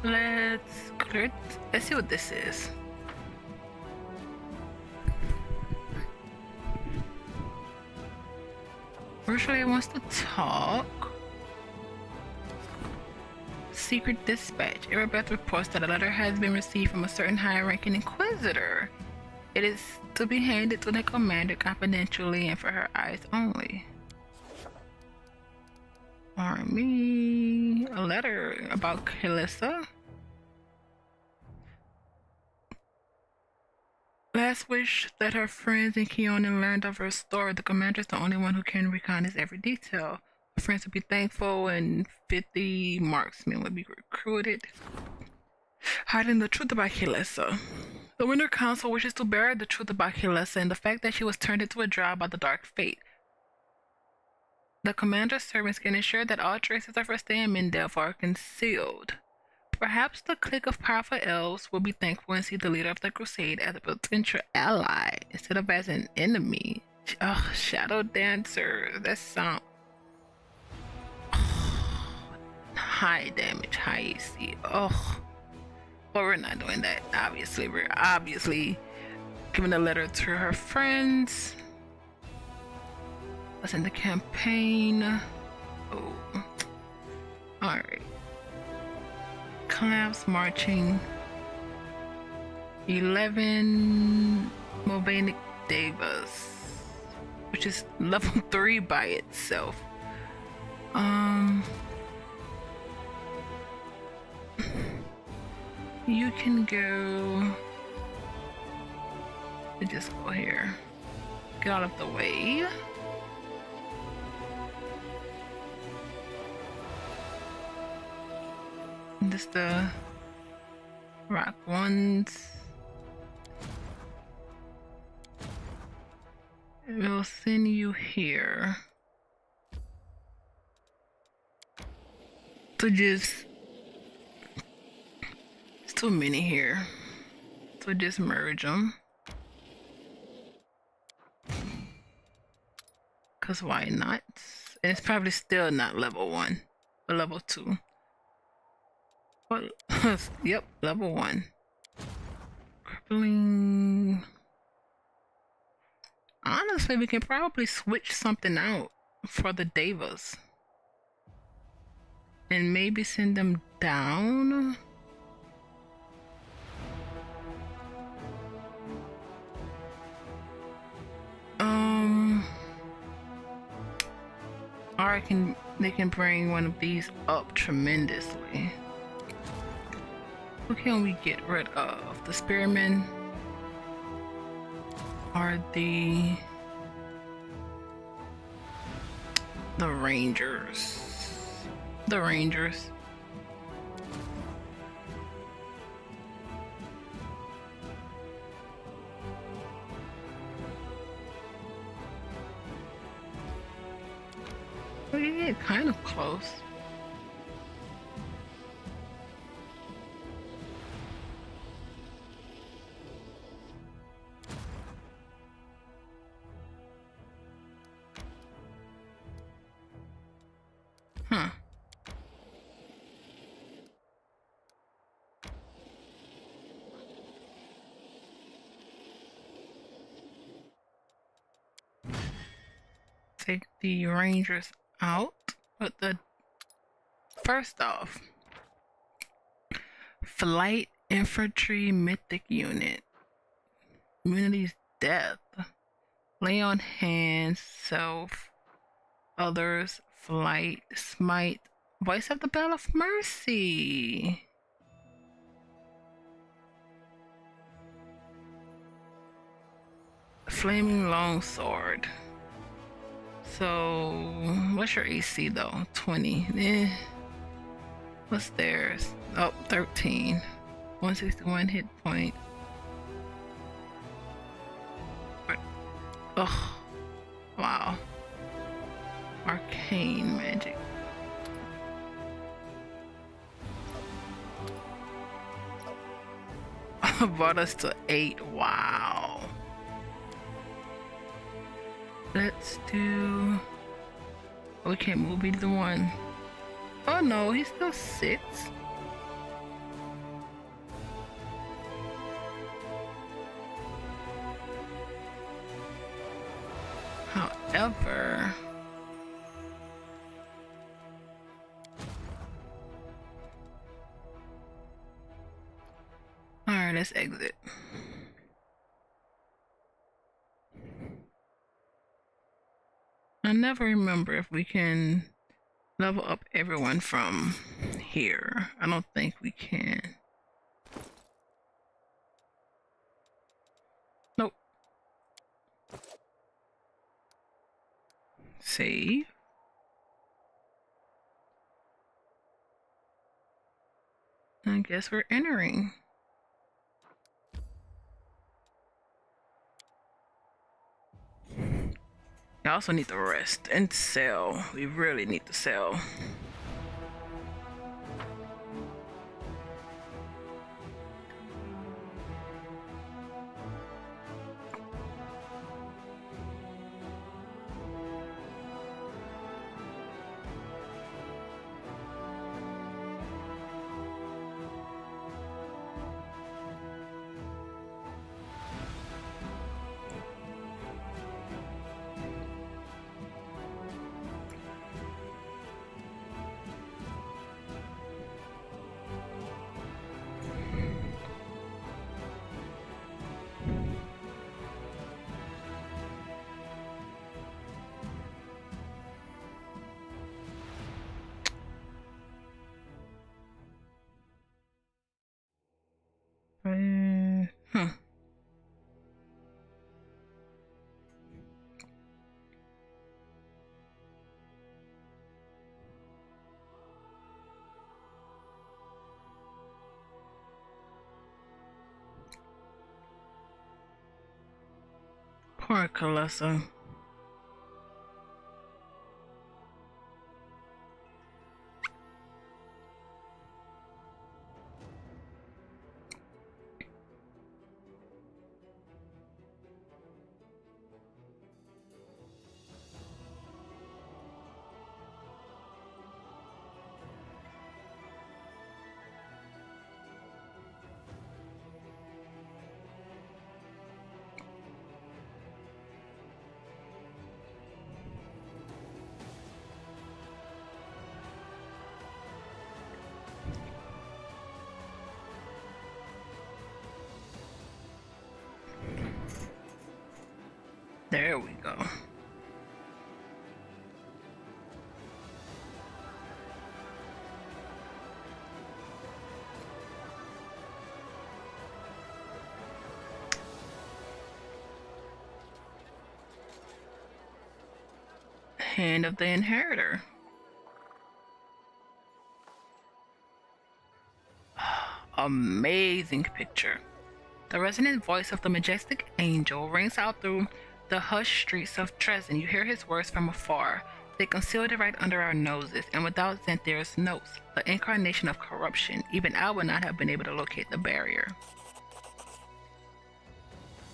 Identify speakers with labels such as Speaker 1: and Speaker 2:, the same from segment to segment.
Speaker 1: Let's clear it. Let's see what this is. Ursula wants to talk. Secret dispatch. Erebeth reports that a letter has been received from a certain high-ranking inquisitor. It is to be handed to the commander confidentially and for her eyes only. Army. A letter about Kalissa. Last wish that her friends in Keonan learned of her story. The commander is the only one who can recount his every detail. Her friends would be thankful and 50 marksmen would be recruited. Hiding the truth about Kalissa. The Winter Council wishes to bury the truth about Kalissa and the fact that she was turned into a drow by the Dark Fate. The commander's servants can ensure that all traces of her stay in Mendelf are concealed. Perhaps the clique of powerful elves will be thankful and see the leader of the crusade as a potential ally instead of as an enemy. Ugh, Shadow Dancer. That sound high damage, high AC. Ugh. But we're not doing that. Obviously, we're giving a letter to her friends. What's in the campaign? Oh, all right. Collapse marching. 11 Mobanic Devas, which is level 3 by itself. You can go. Just go here. Get out of the way. Just the rock ones. We'll send you here to just. It's too many here, so just merge them. Cause why not? And it's probably still not level 1, but level 2. Well, yep, level 1. Crippling. Honestly, we can probably switch something out for the Devas. And maybe send them down. Or they can bring one of these up tremendously. Who can we get rid of? The Spearmen or the Rangers? The Rangers. We get kind of close. Huh. Take the Rangers out, but first off, Flight Infantry Mythic Unit. Immunity's death. Lay on hands, self, others, flight, smite, voice of the Bell of Mercy. Flaming Longsword. So, what's your AC though? 20. What's theirs? Oh, 13. 161 hit point. Oh, wow. Arcane magic. Brought us to 8. Wow. Let's do. We can't move either one. Oh no, he's still 6. However, alright, let's exit. I never remember if we can level up everyone from here. I don't think we can. Nope. Save. I guess we're entering. I also need to rest and sell. We really need to sell. Poor Calissa. There we go. Hand of the Inheritor. Amazing picture. The resonant voice of the majestic angel rings out through the hushed streets of Dresden. You hear his words from afar. They concealed it right under our noses, and without Xanthera's notes, the incarnation of corruption, even I would not have been able to locate the barrier.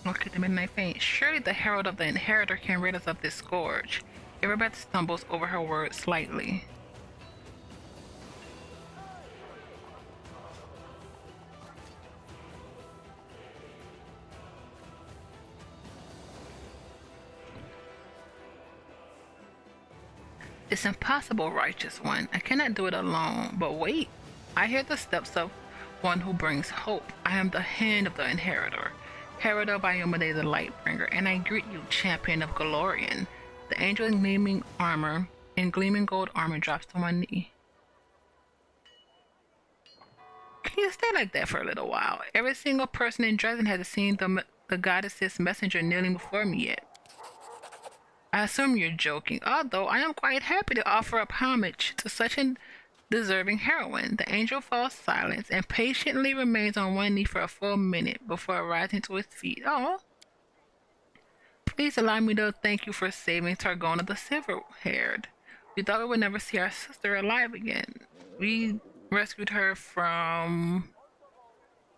Speaker 1: Locate the midnight faint. Surely the herald of the Inheritor can rid us of this scourge. Irabeth stumbles over her words slightly. It's impossible, righteous one. I cannot do it alone. But wait, I hear the steps of one who brings hope. I am the hand of the Inheritor, herald of Iomade the Lightbringer, and I greet you, champion of Galorian. The angel in gleaming gold armor drops to one knee. Can you stay like that for a little while? Every single person in Dresden has seen the goddess's messenger kneeling before me yet. I assume you're joking, although I am quite happy to offer up homage to such a deserving heroine. The angel falls silent and patiently remains on one knee for a full minute before rising to his feet. Oh, please allow me to thank you for saving Targona the Silver-Haired. We thought we would never see our sister alive again. We rescued her from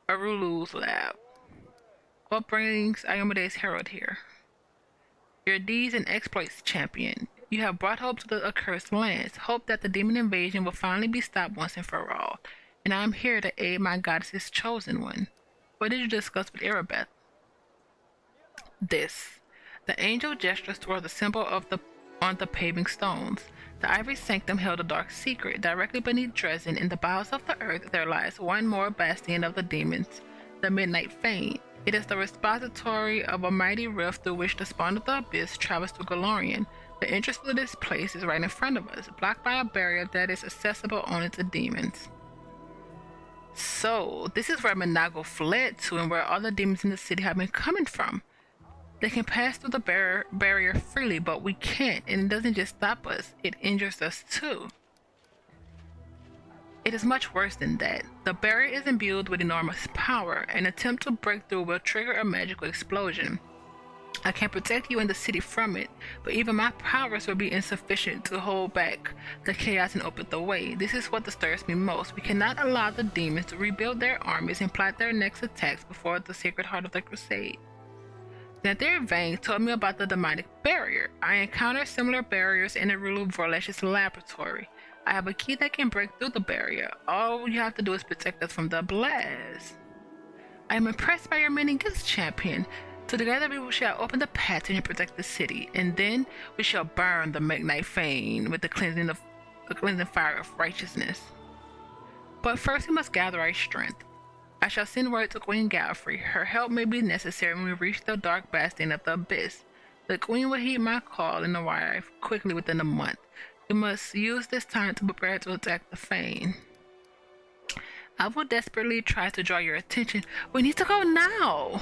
Speaker 1: Arulu's lab. What brings Iomade's herald here? Your deeds and exploits, champion. You have brought hope to the accursed lands, hope that the demon invasion will finally be stopped once and for all. And I am here to aid my goddess's chosen one. What did you discuss with Irabeth? This. The angel gestures toward the symbol of the on the paving stones. The ivory sanctum held a dark secret. Directly beneath Dresden, in the bowels of the earth, there lies one more bastion of the demons, the Midnight Fane. It is the repository of a mighty rift through which the spawn of the abyss travels to Galorian. The entrance to this place is right in front of us, blocked by a barrier that is accessible only to demons. So, this is where Minago fled to and where all the demons in the city have been coming from. They can pass through the barrier freely, but we can't, and it doesn't just stop us, it injures us too. It is much worse than that. The barrier is imbued with enormous power. An attempt to break through will trigger a magical explosion. I can protect you and the city from it, but even my powers will be insufficient to hold back the chaos and open the way. This is what disturbs me most. We cannot allow the demons to rebuild their armies and plot their next attacks before the Sacred Heart of the Crusade. Nathir Vang told me about the demonic barrier. I encountered similar barriers in the Rulu Vorlesh's laboratory. I have a key that can break through the barrier. All you have to do is protect us from the blast. I am impressed by your many gifts, champion. So together we shall open the passage and protect the city, and then we shall burn the Midnight Fane with the cleansing fire of righteousness. But first we must gather our strength. I shall send word to Queen Galfrey. Her help may be necessary when we reach the dark bastion of the abyss. The Queen will heed my call and arrive quickly within a month. We must use this time to prepare to attack the Fane. I will desperately try to draw your attention. We need to go now!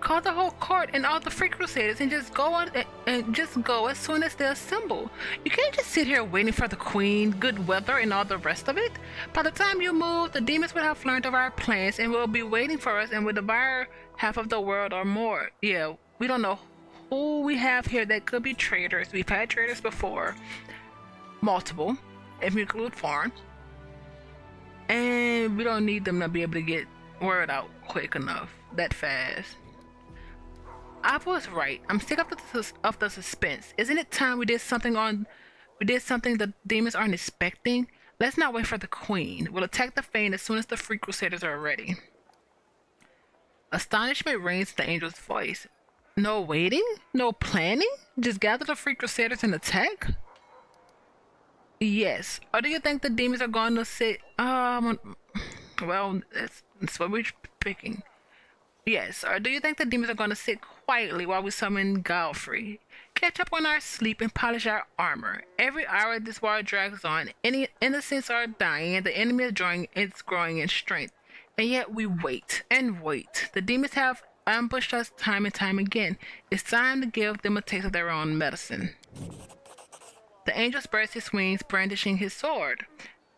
Speaker 1: Call the whole court and all the Free Crusaders and just go as soon as they assemble. You can't just sit here waiting for the Queen, good weather, and all the rest of it. By the time you move, the demons will have learned of our plans and will be waiting for us and will devour half of the world or more. Yeah, we don't know who we have here that could be traitors. We've had traitors before. Multiple, if we include foreign. And we don't need them to be able to get word out quick enough, that fast. I was right. I'm sick of the suspense. Isn't it time we did something the demons aren't expecting? Let's not wait for the Queen. We'll attack the Fane as soon as the Free Crusaders are ready. Astonishment rings in the angel's voice. No waiting? No planning? Just gather the Free Crusaders and attack? Yes. Or do you think the demons are going to sit... well, that's what we're picking. Yes, or do you think the demons are going to sit quietly while we summon Galfrey? Catch up on our sleep and polish our armor. Every hour this war drags on, any innocents are dying and the enemy is growing in strength. And yet we wait and wait. The demons have ambushed us time and time again. It's time to give them a taste of their own medicine. The angel spreads his wings, brandishing his sword.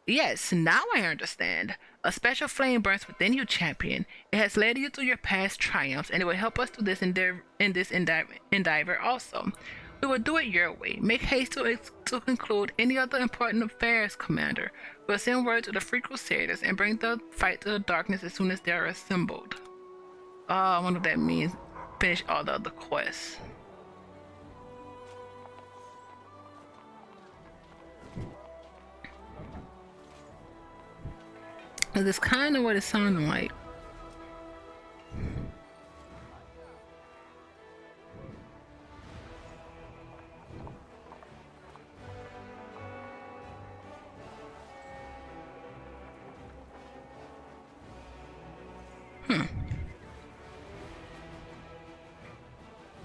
Speaker 1: Yes, now I understand. A special flame burns within you, champion. It has led you to your past triumphs, and it will help us to this endeavor also. We will do it your way. Make haste to conclude any other important affairs, Commander. We'll send word to the Free Crusaders and bring the fight to the darkness as soon as they are assembled. I wonder what that means. Finish all the other quests. That's kind of what it sounded like.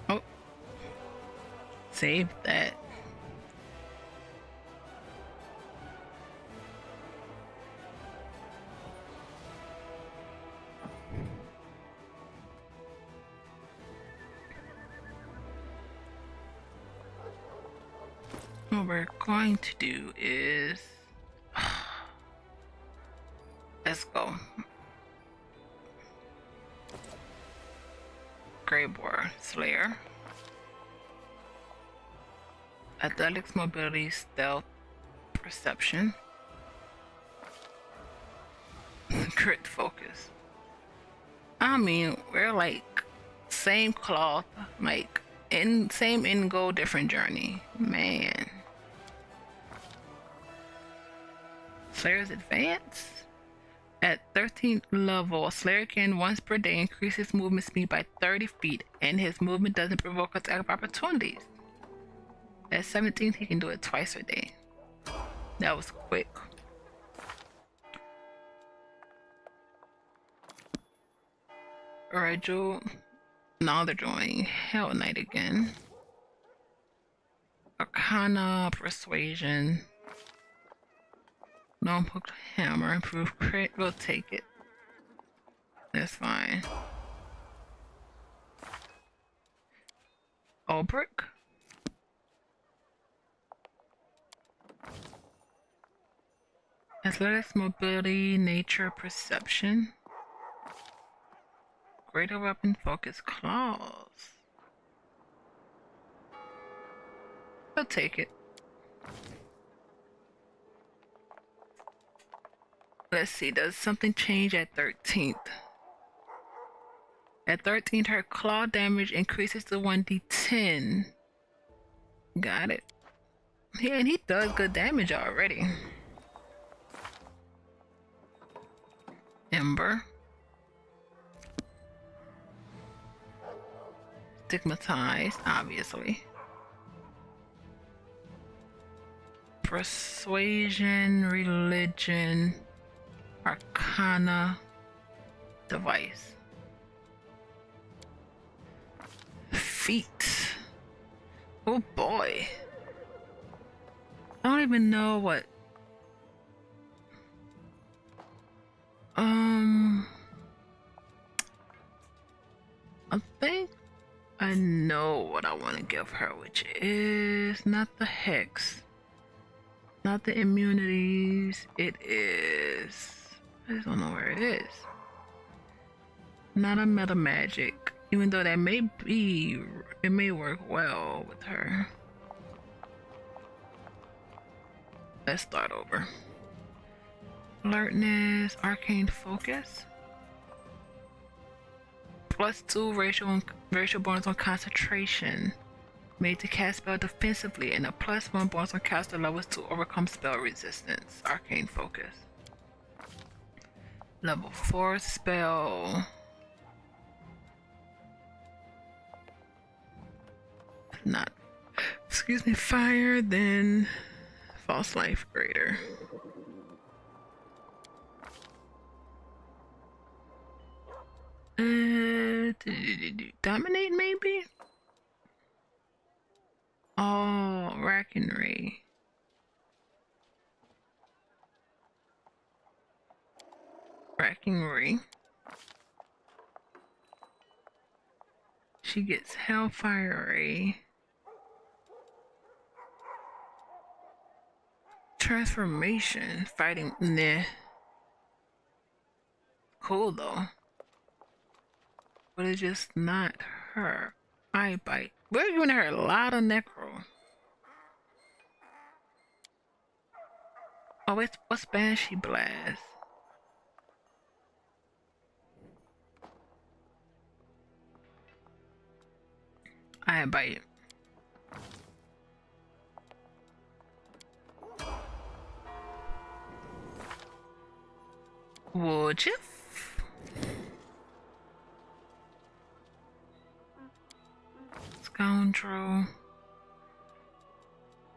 Speaker 1: Oh. Save that. What we're going to do is let's go. Grey Boar Slayer. Athletics, mobility, stealth, perception. Crit focus. I mean, we're like same cloth, like same end goal, different journey. Man. Slayer's Advance. At 13th level, a Slayer can once per day increase his movement speed by 30 feet, and his movement doesn't provoke attack of opportunities. At 17th, he can do it twice a day. That was quick. Alright, Joe. Now they're doing Hell Knight again. Arcana, Persuasion. Non-hooked hammer, improved crit. We'll take it. That's fine. Ulbrich. Athletics, mobility, nature, perception. Greater weapon, focus, claws. I'll take it. Let's see, does something change at 13th? At 13th, her claw damage increases to 1d10. Got it. Yeah, and he does good damage already. Ember. Stigmatized, obviously. Persuasion, religion, arcana, device. Feet. Oh boy. I don't even know what. I think I know what I want to give her, which is not the hex, not the immunities. It is. I just don't know where it is. Not a meta magic, even though that may be. It may work well with her. Let's start over. Alertness, arcane focus. +2 racial bonus on concentration. Made to cast spell defensively, and a +1 bonus on caster levels to overcome spell resistance. Arcane focus. Level 4 spell. Not, excuse me, fire, then false life greater. Dominate, maybe? Oh, rack and ray. Racking ray. She gets hellfire ray. Transformation, fighting, nah. Cool though. But it's just not her. Eye bite. We're giving her a lot of necro. Oh, what's Banshee Blast? Eye bite. Would you? Scoundrel.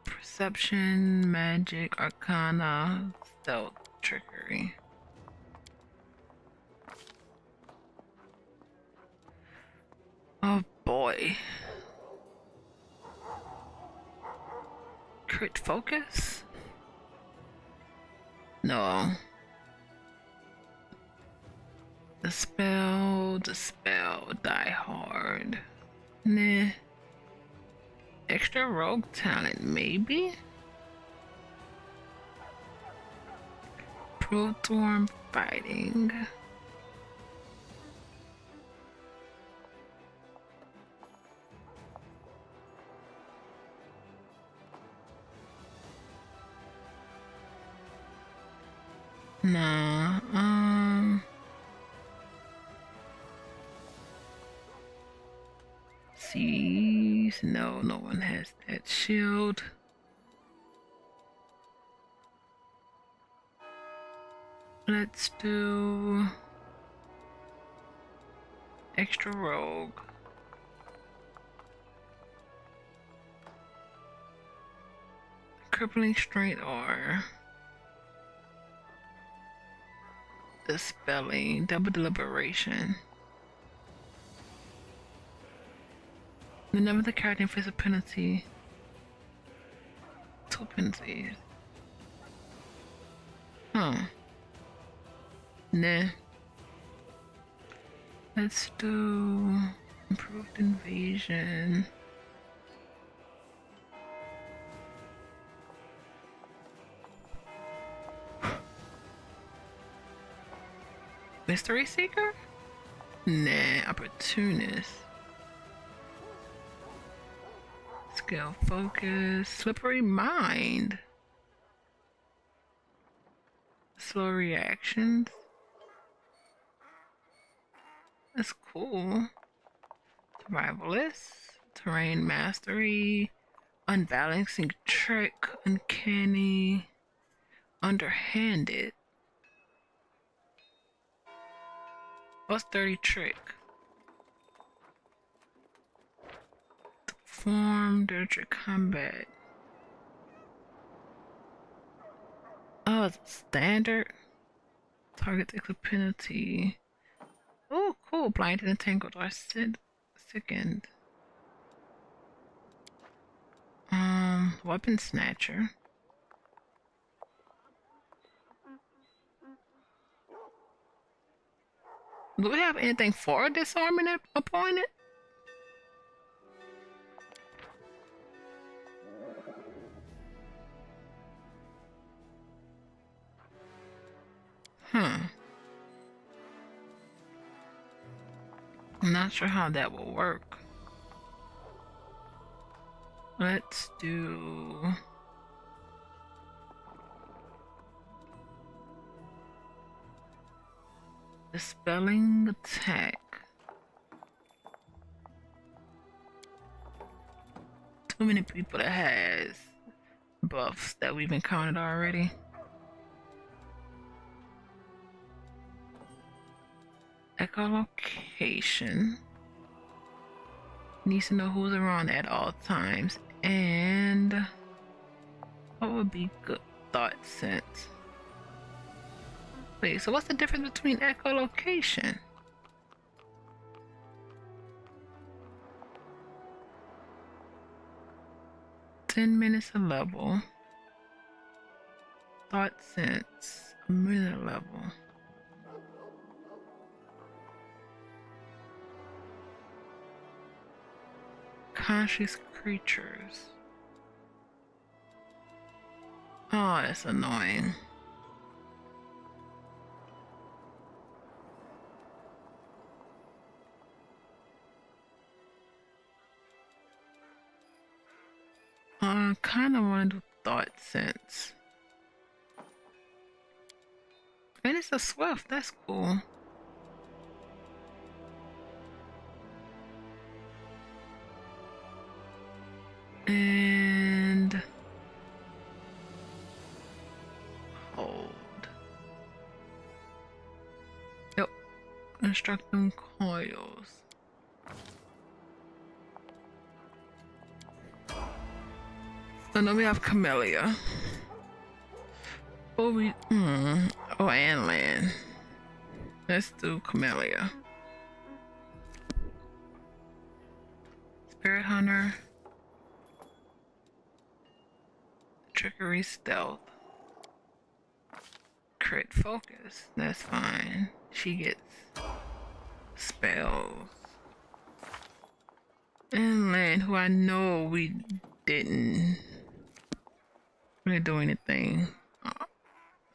Speaker 1: Perception, magic, arcana, stealth, trickery. Oh boy. Crit focus? No. Dispel, die hard. Nah. Extra rogue talent, maybe? Protorm fighting. Nah, Seas, no one has that shield. Let's do extra rogue. Crippling strength or dispelling, double deliberation. Whenever the character inflicts a penalty, 2 penalties. Huh. Nah. Let's do improved invasion. Mystery Seeker? Nah, opportunist. Skill focus, slippery mind. Slow reactions. That's cool. Survivalist, terrain mastery, unbalancing trick, uncanny, underhanded. What's dirty trick? Form, dirty trick combat. Oh, it's standard. Target takes a penalty. Oh, cool. Blinded and tangled or sickened. Weapon snatcher. Do we have anything for disarming an opponent? I'm not sure how that will work. Let's do dispelling attack. Too many people that has buffs that we've encountered already. Echolocation. Needs to know who's around at all times. And what would be good? Thought sense. Wait, so what's the difference between echolocation? $10 a level. Thought sense, a minute a level. Conscious creatures. Oh, that's annoying. I kind of want to do thought sense. And it's a swift, that's cool. And hold. Yep. Construct them coils. So now we have Camellia. Oh, oh, and land. Let's do Camellia. Spirit Hunter. Trickery stealth. Crit focus. That's fine. She gets spells. And land, who I know we didn't really do anything.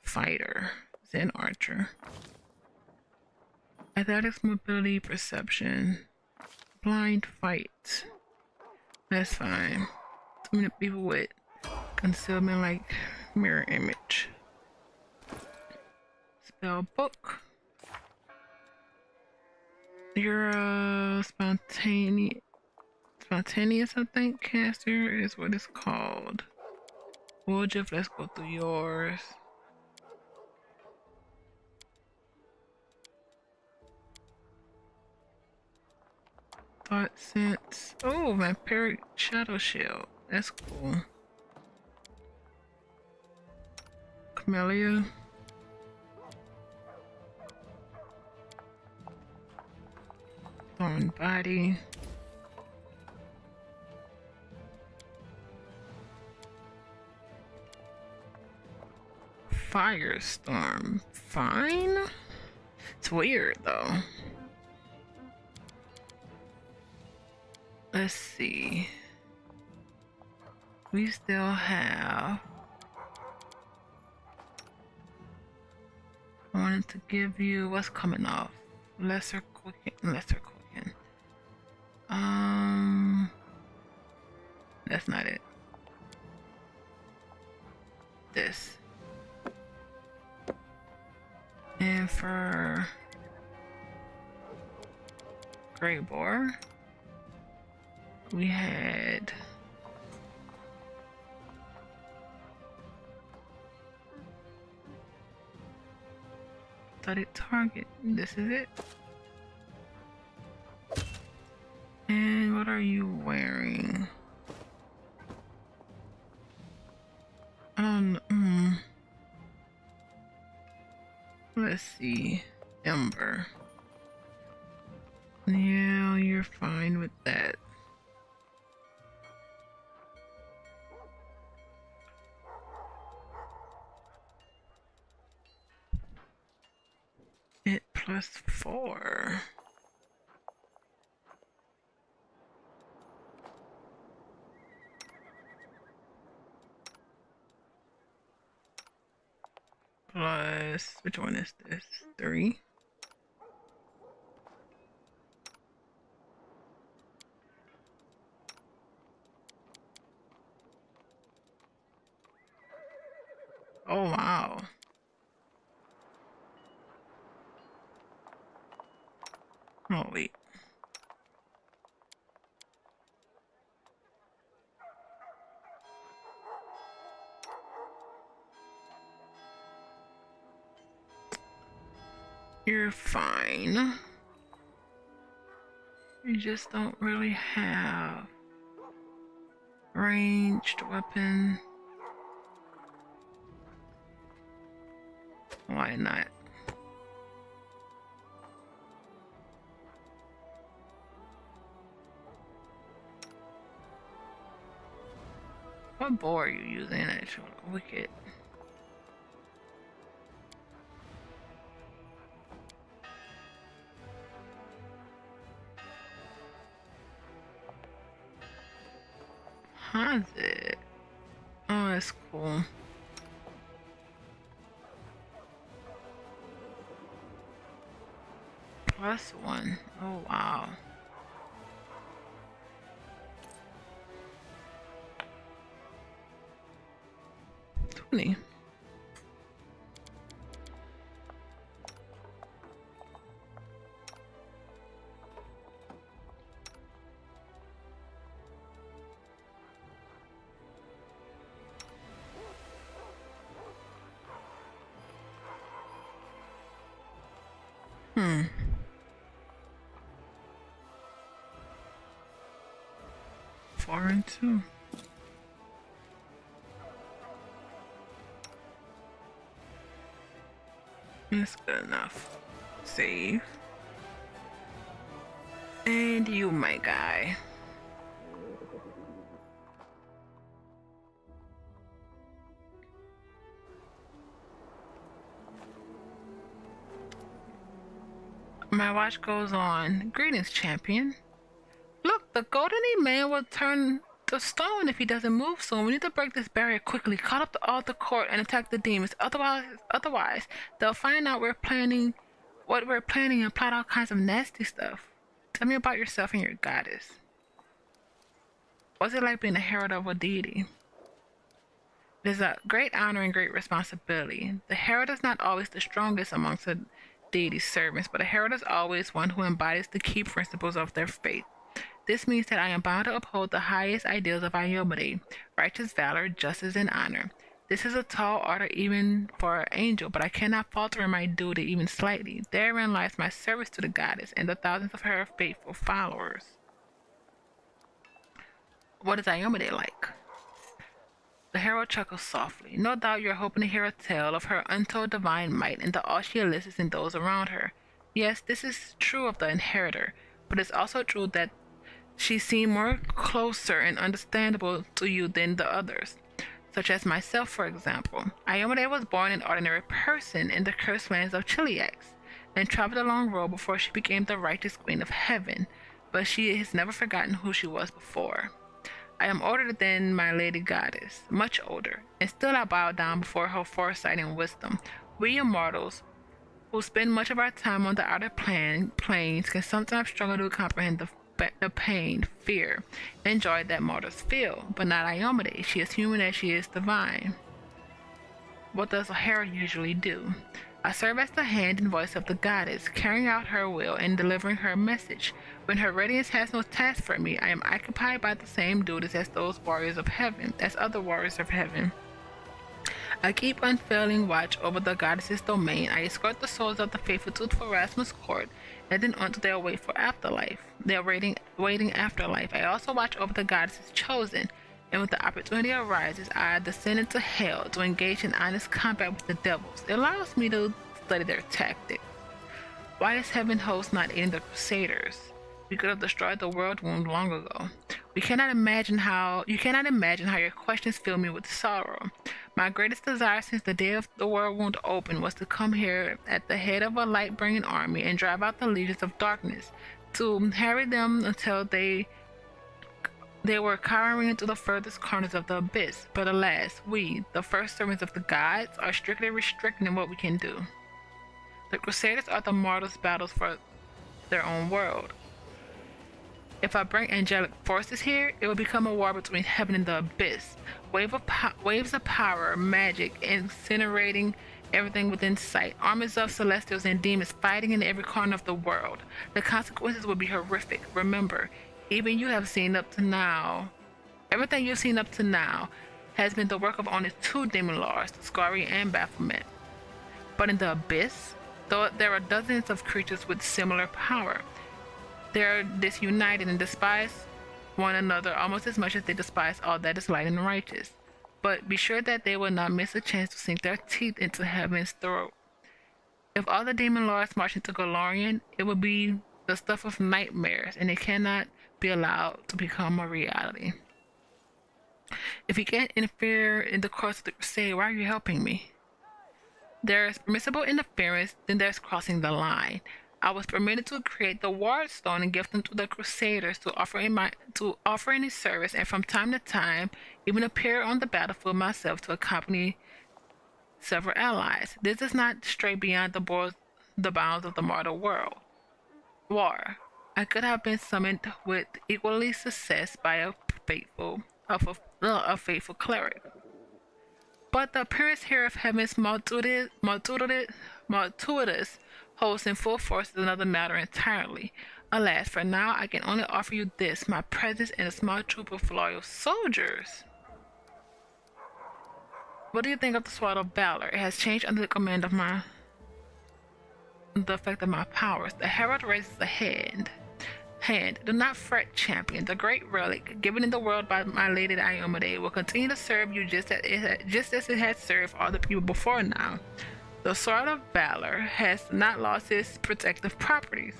Speaker 1: Fighter. Zen archer. Athletics, mobility, perception. Blind fight. That's fine. Too many people with concealment like mirror image. Spell book. You're a spontaneous, I think, caster is what it's called. Well, Jeff, let's go through yours. Thought sense. Oh, vampiric shadow shield. That's cool. Camellia. Thorn body. Firestorm. Fine. It's weird though. Let's see. We still have. I wanted to give you what's coming off. Lesser quicken. That's not it. This. And for Grey Boar, we had studied target. This is it. And what are you wearing? I don't know. Let's see. Ember. Yeah, you're fine with that. It +4. Plus, which one is this? 3. Oh wow. Oh wait. You're fine. You just don't really have ranged weapon. Why not? What bow are you using actually? Wicked. How's it? Oh, that's cool. +1. Oh wow. Funny. Hmm. Four and 2. That's good enough. Save. And you, my guy. My watch goes on. Greetings, champion. Look, the golden man will turn to stone if he doesn't move soon. We need to break this barrier quickly. Call up the altar court and attack the demons. Otherwise, they'll find out what we're planning and plot all kinds of nasty stuff. Tell me about yourself and your goddess. What's it like being a herald of a deity? It is a great honor and great responsibility. The herald is not always the strongest amongst the deity's servants, but a herald is always one who embodies the key principles of their faith. This means that I am bound to uphold the highest ideals of humanity, righteous valor, justice, and honor. This is a tall order even for an angel, but I cannot falter in my duty even slightly. Therein lies my service to the goddess and the thousands of her faithful followers. What is Iomade like? The hero chuckles softly. No doubt you're hoping to hear a tale of her untold divine might and the awe she elicits in those around her. Yes, this is true of the inheritor, but it's also true that she seemed more closer and understandable to you than the others, such as myself, for example. Iomade was born an ordinary person in the cursed lands of Chiliax, and traveled a long road before she became the righteous queen of heaven, but she has never forgotten who she was before. I am older than my lady goddess, much older, and still I bow down before her foresight and wisdom. We immortals, who spend much of our time on the outer planes, can sometimes struggle to comprehend the pain, fear, and joy that mortals feel, but not Iomade. She is human as she is divine. What does a hero usually do? I serve as the hand and voice of the goddess, carrying out her will and delivering her message. When her radiance has no task for me, I am occupied by the same duties as other warriors of heaven. I keep unfailing watch over the goddess's domain. I escort the souls of the faithful to Pharasma's court, and then onto their waiting afterlife. I also watch over the goddess's chosen, and when the opportunity arises, I descend into hell to engage in honest combat with the devils. It allows me to study their tactics. Why is Heaven Host not aiding the Crusaders? We could have destroyed the world wound long ago. You cannot imagine how your questions fill me with sorrow. My greatest desire since the day of the world wound opened was to come here at the head of a light-bringing army and drive out the legions of darkness, to harry them until they were cowering into the furthest corners of the abyss. But alas, we, the first servants of the gods, are strictly restricted in what we can do. The Crusaders are the mortals' battles for their own world. If I bring angelic forces here, it will become a war between heaven and the abyss. Waves of power, magic, incinerating everything within sight. Armies of celestials and demons fighting in every corner of the world. The consequences will be horrific. Remember, everything you've seen up to now has been the work of only two demon lords, Scary and Baphomet. But in the abyss, though there are dozens of creatures with similar power, they are disunited and despise one another almost as much as they despise all that is light and righteous. But be sure that they will not miss a chance to sink their teeth into heaven's throat. If all the demon lords march into Golarion, it will be the stuff of nightmares, and it cannot be allowed to become a reality. If you can't interfere in the course of the crusade, why are you helping me? There is permissible interference, then there's crossing the line. I was permitted to create the Ward Stone and give them to the Crusaders to offer any service, and from time to time even appear on the battlefield myself to accompany several allies. This does not stray beyond the bounds of the mortal world. War. I could have been summoned with equally success by a faithful cleric. But the appearance here of heaven's multitudinous hosts in full force is another matter entirely. Alas, for now I can only offer you this, my presence and a small troop of loyal soldiers. What do you think of the Sword of Valor? It has changed under the command of the effect of my powers. The herald raises a hand. Do not fret, champion. The great relic given in the world by my lady Iomade will continue to serve you just as it has served all the people before now. The Sword of Valor has not lost its protective properties.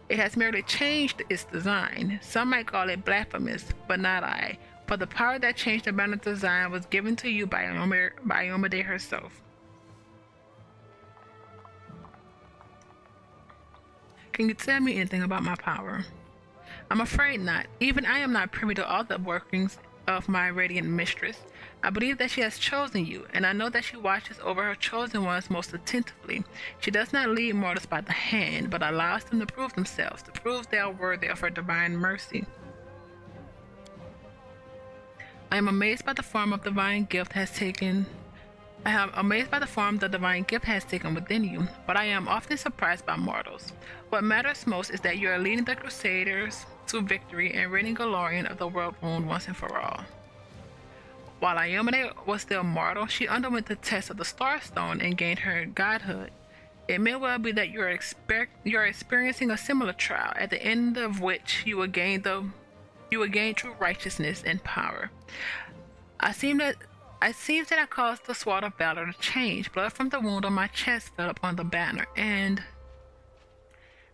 Speaker 1: It has merely changed its design. Some might call it blasphemous, but not I. For the power that changed the banner's design was given to you by Iomade herself. Can you tell me anything about my power? I'm afraid not. Even I am not privy to all the workings of my radiant mistress. I believe that she has chosen you, and I know that she watches over her chosen ones most attentively. She does not lead mortals by the hand, but allows them to prove themselves, to prove they are worthy of her divine mercy. I am amazed by the form the divine gift has taken within you, but I am often surprised by mortals. What matters most is that you are leading the Crusaders to victory and ridding Golarion of the world wound once and for all. While Iomade was still mortal, she underwent the test of the Starstone and gained her godhood. It may well be that you are experiencing a similar trial, at the end of which you will gain the You will gain true righteousness and power. I seem that I caused the sword of valor to change. Blood from the wound on my chest fell upon the banner, and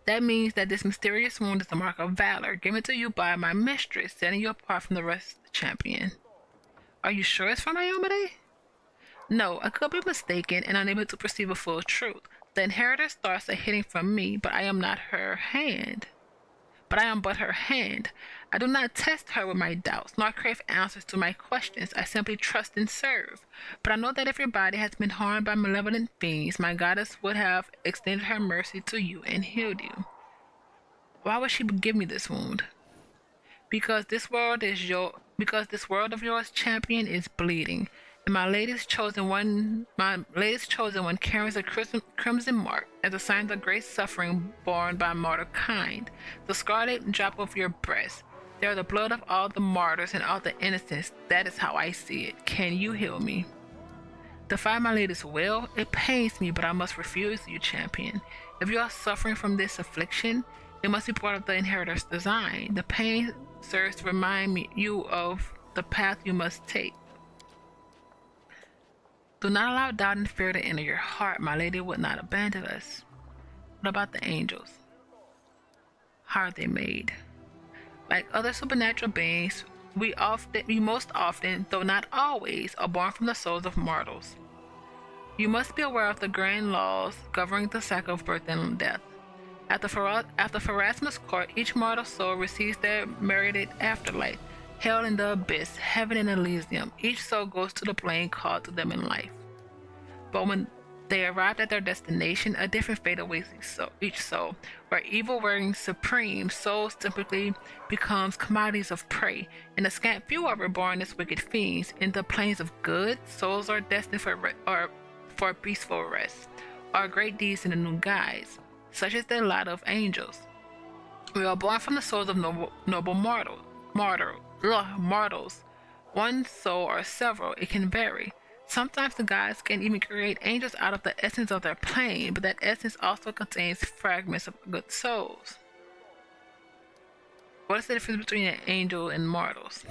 Speaker 1: that means that this mysterious wound is the mark of valor, given to you by my mistress, setting you apart from the rest of the champion. Are you sure it's from Iomade? No, I could be mistaken and unable to perceive a full truth. The inheritor stars are hitting from me, but I am not her hand. But I am but her hand. I do not test her with my doubts, nor crave answers to my questions. I simply trust and serve. But I know that if your body has been harmed by malevolent fiends, my goddess would have extended her mercy to you and healed you. Why would she give me this wound? Because this world of yours, champion, is bleeding. And my latest chosen one carries a crimson mark as a sign of great suffering borne by martyr kind. The scarlet drop of your breast. They are the blood of all the martyrs and all the innocents. That is how I see it. Can you heal me? Defy my latest will? It pains me, but I must refuse you, champion. If you are suffering from this affliction, it must be part of the inheritor's design. The pain serves to remind you of the path you must take. Do not allow doubt and fear to enter your heart. My lady would not abandon us. What about the angels? How are they made? Like other supernatural beings, we most often, though not always, are born from the souls of mortals. You must be aware of the grand laws governing the cycle of birth and death. After Pharasma's court, each mortal soul receives their merited afterlife. Hell in the abyss, heaven in Elysium. Each soul goes to the plane called to them in life. But when they arrive at their destination, a different fate awaits each soul. Where evil reigns supreme, souls typically becomes commodities of prey, and a scant few are reborn as wicked fiends. In the planes of good, souls are destined for peaceful rest, or great deeds in a new guise, such as the lot of angels. We are born from the souls of noble mortals. One soul or several, it can vary. Sometimes the gods can even create angels out of the essence of their plane, but that essence also contains fragments of good souls. What is the difference between an angel and mortals?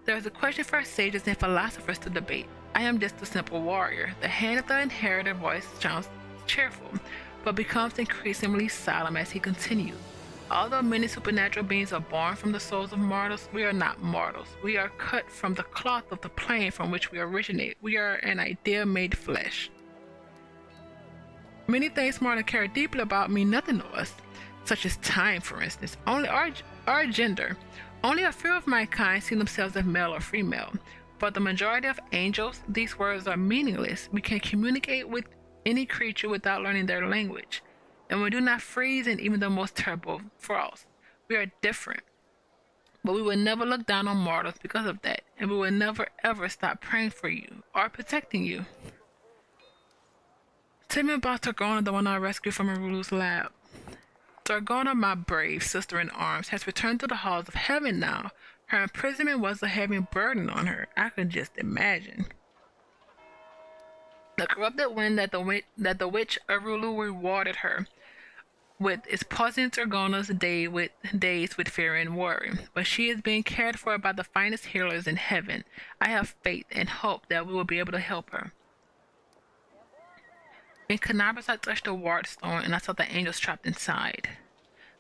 Speaker 1: There is a question for sages and philosophers to debate. I am just a simple warrior. The hand of the inheritor voice sounds cheerful, but becomes increasingly solemn as he continues. Although many supernatural beings are born from the souls of mortals, we are not mortals. We are cut from the cloth of the plane from which we originate. We are an idea made flesh. Many things mortals care deeply about mean nothing to us, such as time, for instance, only our gender. Only a few of my kind see themselves as male or female. For the majority of angels, these words are meaningless. We can communicate with any creature without learning their language. And we do not freeze in even the most terrible frost. We are different. But we will never look down on mortals because of that, and we will never ever stop praying for you or protecting you. Tell me about Targona, the one I rescued from Arulu's lab. Targona, my brave sister in arms, has returned to the halls of heaven now. Her imprisonment was a heavy burden on her. I could just imagine. The corrupted wind that the witch Arulu rewarded her with is pausing Targona's days with fear and worry. But she is being cared for by the finest healers in heaven. I have faith and hope that we will be able to help her. In Canabras, I touched the ward stone and I saw the angels trapped inside.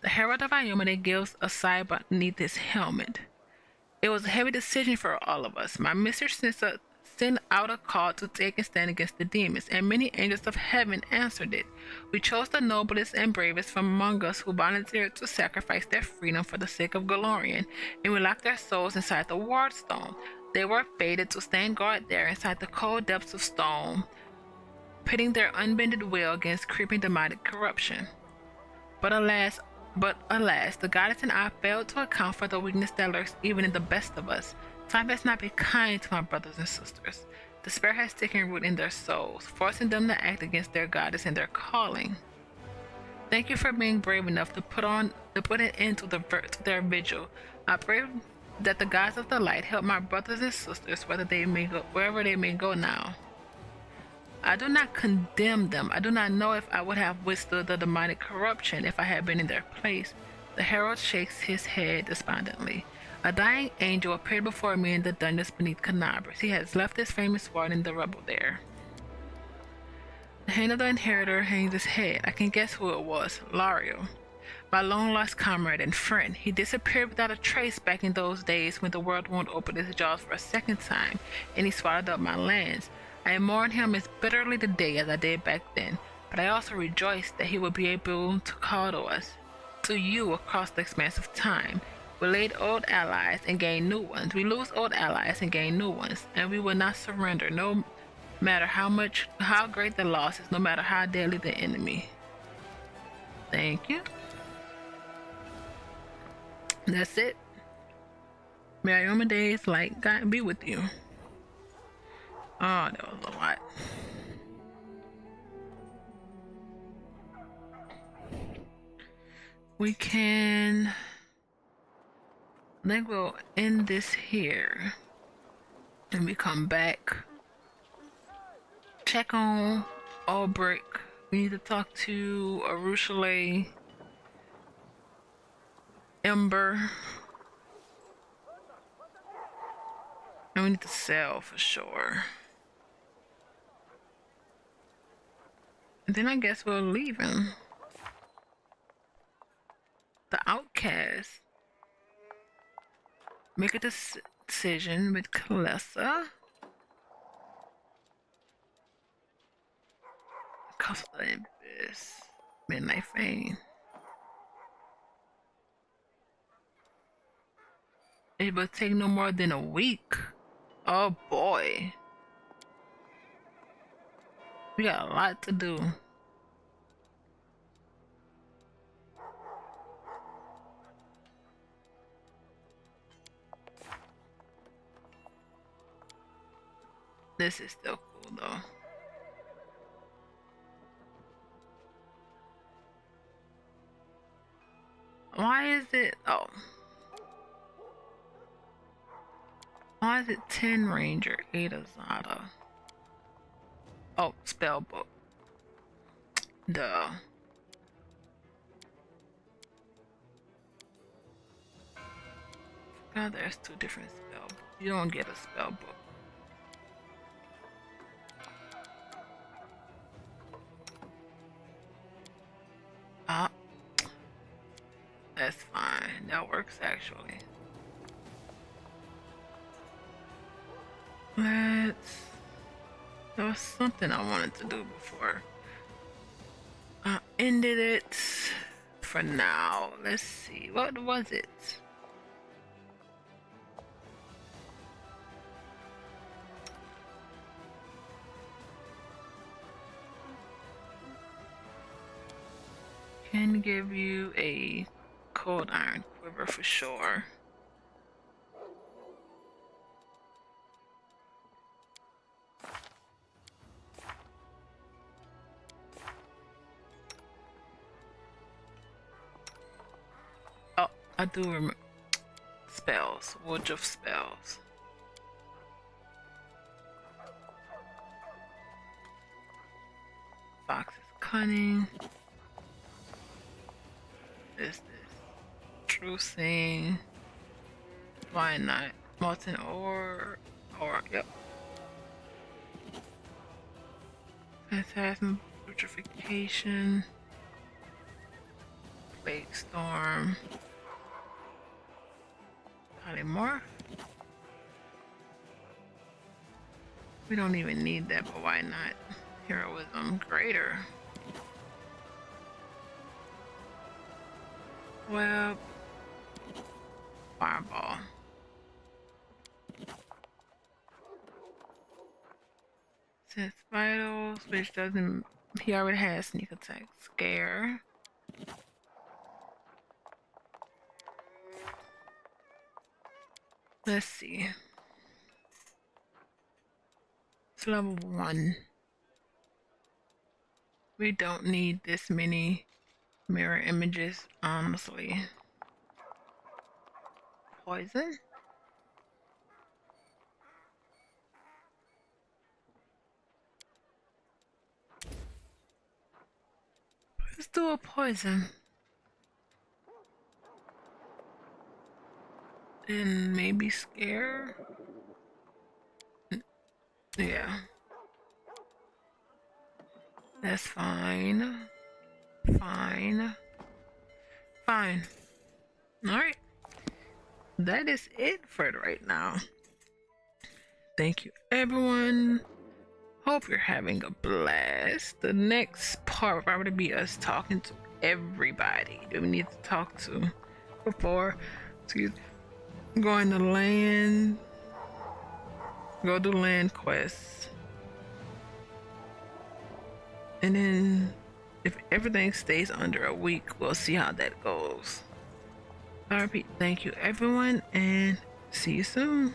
Speaker 1: The herald of Iomade gives a sigh beneath his helmet. It was a heavy decision for all of us. My mistress sent out a call to take and stand against the demons, and many angels of heaven answered it. We chose the noblest and bravest from among us who volunteered to sacrifice their freedom for the sake of Golarion, and we locked their souls inside the ward stone. They were fated to stand guard there inside the cold depths of stone, pitting their unbended will against creeping demonic corruption. But alas, the goddess and I failed to account for the weakness that lurks even in the best of us. Time has not been kind to my brothers and sisters. Despair has taken root in their souls, forcing them to act against their goddess and their calling. Thank you for being brave enough to put an end to their vigil. I pray that the gods of the light help my brothers and sisters wherever they may go now. I do not condemn them. I do not know if I would have withstood the demonic corruption if I had been in their place. The herald shakes his head despondently. A dying angel appeared before me in the dungeons beneath Canabras. He has left his famous sword in the rubble there. The hand of the inheritor hangs his head. I can guess who it was. Lario. My long-lost comrade and friend. He disappeared without a trace back in those days when the world won't open its jaws for a second time, and he swallowed up my lands. I mourn him as bitterly today as I did back then, but I also rejoice that he will be able to call to us, to you across the expanse of time. We lose old allies and gain new ones. And we will not surrender, no matter how great the loss is, no matter how deadly the enemy. Thank you. That's it. May Ioma days like God be with you. Oh, that was a lot. We can... I think we'll end this here. Then we come back. Check on Albrecht. We need to talk to Arushale, Ember. And we need to sell for sure. And then I guess we'll leave him. The outcast. Make a decision with Kalessa. Cost of the Abyss. Midnight Fane. It will take no more than a week. Oh boy. We got a lot to do. This is still cool though. Why is it? Oh. Why is it 10 Ranger, 8 Azada? Oh, spellbook. Duh. God, there's 2 different spellbooks. You don't get a spellbook. Ah. That's fine. That works actually. There was something I wanted to do before I ended it for now. Let's see. What was it? Can give you a cold iron quiver for sure. Oh, I do remember spells. Woods of spells. Fox is cunning. This trucing. Why not? Molten ore. Yep. Phantasm, putrefaction. Plague storm. Polymorph. We don't even need that, but why not? Heroism greater. Well, fireball. Since vitals, which doesn't, he already has sneak attack. Scare. Let's see. It's level 1. We don't need this many mirror images, honestly. Poison? Let's do a poison. and maybe scare. Yeah, that's fine. Fine. Fine. Alright. That is it for right now. Thank you, everyone. Hope you're having a blast. The next part will probably be us talking to everybody that we need to talk to before to going to land. Go do land quests. And then if everything stays under a week, we'll see how that goes. I repeat, thank you everyone, and see you soon.